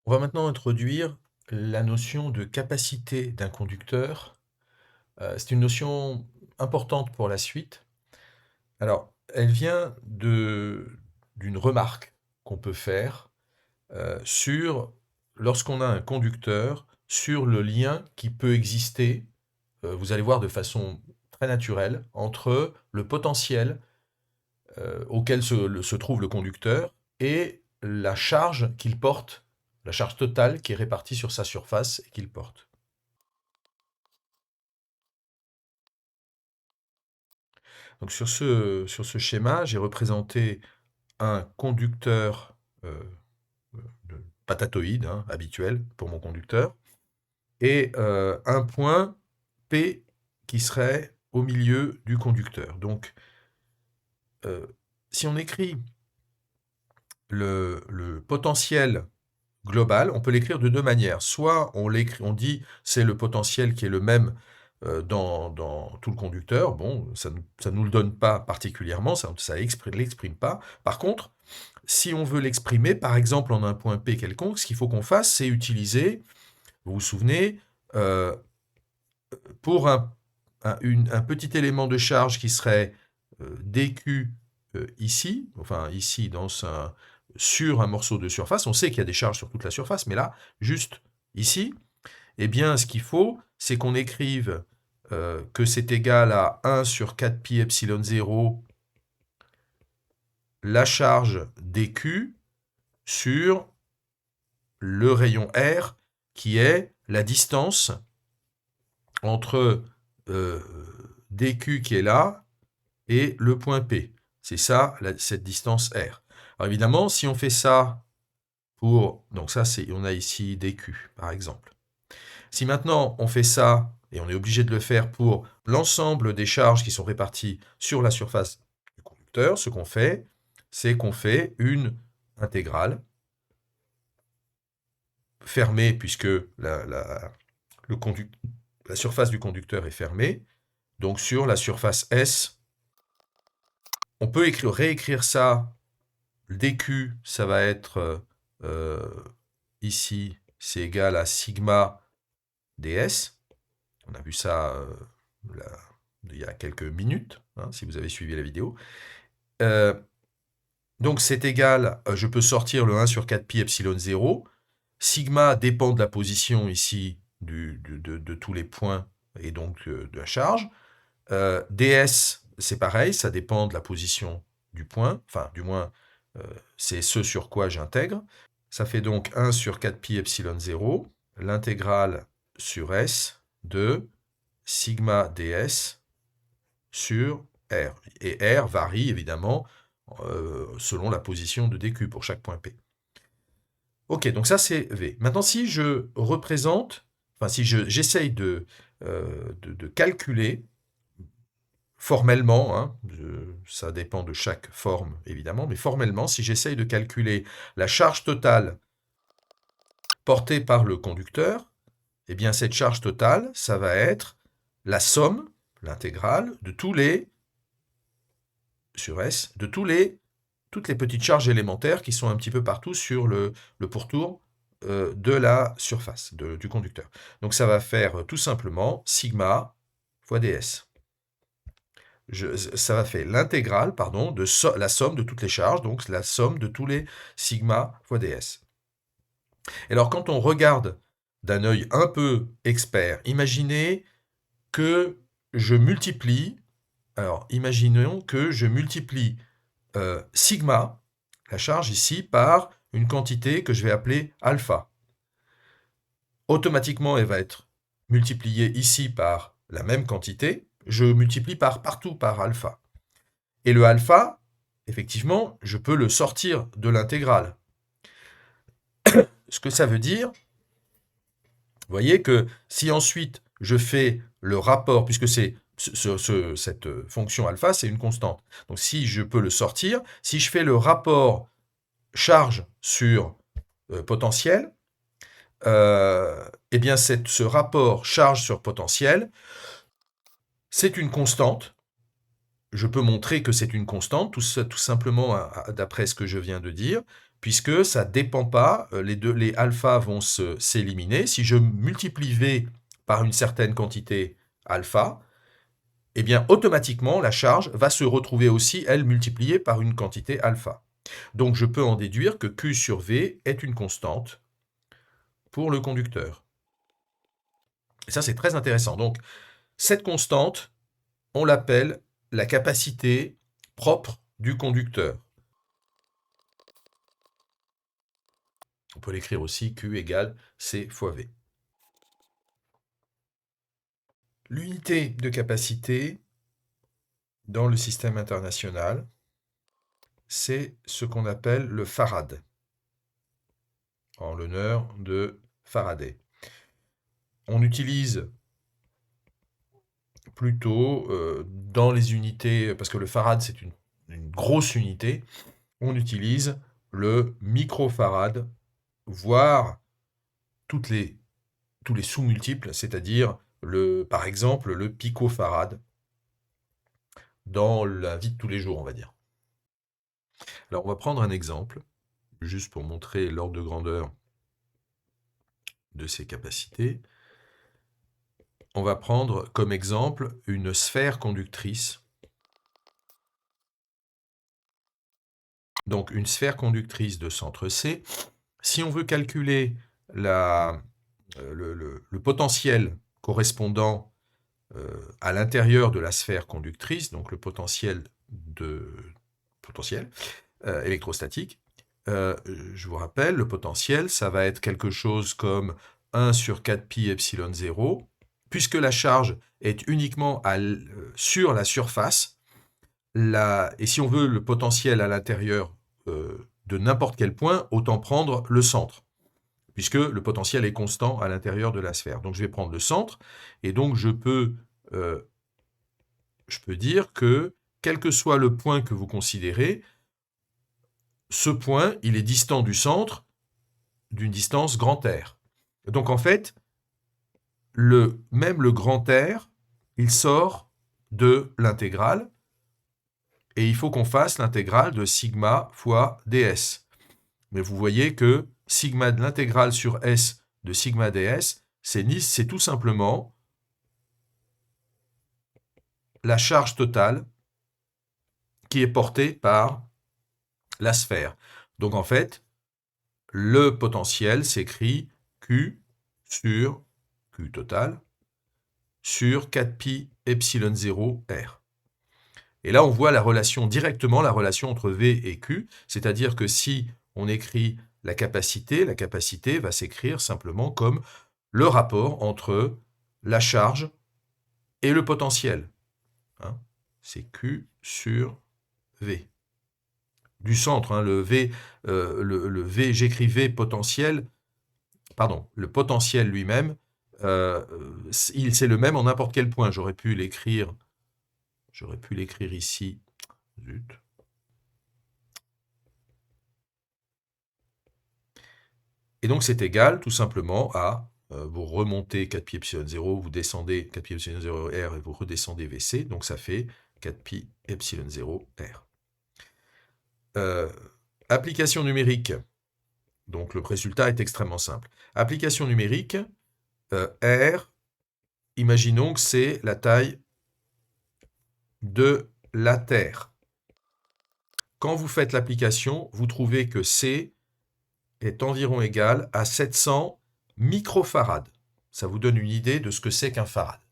On va maintenant introduire la notion de capacité d'un conducteur. C'est une notion importante pour la suite. Alors, elle vient d'une remarque qu'on peut faire sur, lorsqu'on a un conducteur, sur le lien qui peut exister, vous allez voir de façon très naturelle, entre le potentiel auquel se trouve le conducteur et la charge qu'il porte, la charge totale qui est répartie sur sa surface et qu'il porte. Donc sur ce schéma, j'ai représenté un conducteur patatoïde, hein, habituel pour mon conducteur, et un point P qui serait au milieu du conducteur. Donc, si on écrit le potentiel global, on peut l'écrire de deux manières. Soit on dit c'est le potentiel qui est le même dans tout le conducteur. Bon, ça ne nous le donne pas particulièrement, ça ne l'exprime pas. Par contre, si on veut l'exprimer, par exemple en un point P quelconque, ce qu'il faut qu'on fasse, c'est utiliser, vous vous souvenez, euh, pour un petit élément de charge qui serait dQ ici, enfin ici sur un morceau de surface, on sait qu'il y a des charges sur toute la surface, mais là, juste ici, eh bien, ce qu'il faut, c'est qu'on écrive que c'est égal à 1 sur 4 pi epsilon 0 la charge dQ sur le rayon R, qui est la distance entre dQ qui est là et le point P. C'est ça, cette distance R. Alors évidemment, si on fait ça pour... Donc ça, on a ici dQ, par exemple. Si maintenant on fait ça, et on est obligé de le faire pour l'ensemble des charges qui sont réparties sur la surface du conducteur, ce qu'on fait, c'est qu'on fait une intégrale fermée, puisque la surface du conducteur est fermée. Donc sur la surface S, on peut réécrire ça. Le dQ, ça va être ici, c'est égal à sigma ds. On a vu ça il y a quelques minutes, hein, si vous avez suivi la vidéo. Donc c'est égal, je peux sortir le 1 sur 4 pi epsilon 0. Sigma dépend de la position ici de tous les points et donc de la charge. ds, c'est pareil, ça dépend de la position du point, enfin du moins c'est ce sur quoi j'intègre. Ça fait donc 1 sur 4 pi epsilon 0, l'intégrale sur S de sigma ds sur R. Et R varie évidemment selon la position de dQ pour chaque point P. Ok, donc ça c'est V. Maintenant si je représente, enfin si j'essaye de calculer formellement, hein, ça dépend de chaque forme évidemment, mais formellement, si j'essaye de calculer la charge totale portée par le conducteur, eh bien cette charge totale, ça va être la somme, l'intégrale, de tous les, sur S, de toutes les petites charges élémentaires qui sont un petit peu partout sur le pourtour de la surface du conducteur. Donc ça va faire tout simplement sigma fois ds. Ça va faire l'intégrale, pardon, de la somme de toutes les charges, donc la somme de tous les sigma fois ds. Et alors quand on regarde d'un œil un peu expert, imaginez que je multiplie, alors imaginons que je multiplie sigma, la charge ici, par une quantité que je vais appeler alpha. Automatiquement, elle va être multipliée ici par la même quantité. Je multiplie partout par alpha. Et le alpha, effectivement, je peux le sortir de l'intégrale. Ce que ça veut dire, vous voyez que si ensuite je fais le rapport, puisque c'est cette fonction alpha, c'est une constante. Donc si je peux le sortir, si je fais le rapport charge sur potentiel, eh bien ce rapport charge sur potentiel, c'est une constante. Je peux montrer que c'est une constante, tout simplement d'après ce que je viens de dire, puisque ça ne dépend pas, les alpha vont s'éliminer. Si je multiplie V par une certaine quantité alpha, eh bien automatiquement la charge va se retrouver aussi, elle, multipliée par une quantité alpha. Donc je peux en déduire que Q sur V est une constante pour le conducteur. Et ça, c'est très intéressant. Donc cette constante, on l'appelle la capacité propre du conducteur. On peut l'écrire aussi Q égale C fois V. L'unité de capacité dans le système international, c'est ce qu'on appelle le farad, en l'honneur de Faraday. On utilise plutôt dans les unités, parce que le farad c'est une grosse unité, on utilise le microfarad, voire tous les sous-multiples, c'est-à-dire par exemple le picofarad dans la vie de tous les jours, on va dire. Alors on va prendre un exemple, juste pour montrer l'ordre de grandeur de ces capacités. On va prendre comme exemple une sphère conductrice. Donc une sphère conductrice de centre C. Si on veut calculer le potentiel correspondant à l'intérieur de la sphère conductrice, donc le potentiel électrostatique, je vous rappelle, le potentiel, ça va être quelque chose comme 1 sur 4 pi epsilon 0, puisque la charge est uniquement sur la surface, et si on veut le potentiel à l'intérieur de n'importe quel point, autant prendre le centre, puisque le potentiel est constant à l'intérieur de la sphère. Donc je vais prendre le centre, et donc je peux dire que, quel que soit le point que vous considérez, ce point, il est distant du centre d'une distance grand R. Donc en fait, même le grand R, il sort de l'intégrale, et il faut qu'on fasse l'intégrale de sigma fois ds. Mais vous voyez que sigma de l'intégrale sur S de sigma ds, c'est tout simplement la charge totale qui est portée par la sphère. Donc en fait, le potentiel s'écrit Q sur Q total sur 4pi epsilon 0 R. Et là, on voit directement la relation entre V et Q, c'est-à-dire que si on écrit la capacité va s'écrire simplement comme le rapport entre la charge et le potentiel. Hein, c'est Q sur V. Du centre, hein, le V, j'écris V potentiel, pardon, le potentiel lui-même, c'est le même en n'importe quel point. J'aurais pu l'écrire ici. Zut. Et donc c'est égal tout simplement à, vous remontez 4pi epsilon 0, vous descendez 4pi epsilon 0 R et vous redescendez Vc, donc ça fait 4pi epsilon 0 R. Application numérique, donc le résultat est extrêmement simple. Application numérique, R, imaginons que c'est la taille de la Terre. Quand vous faites l'application, vous trouvez que C est environ égal à 700 microfarads. Ça vous donne une idée de ce que c'est qu'un farad.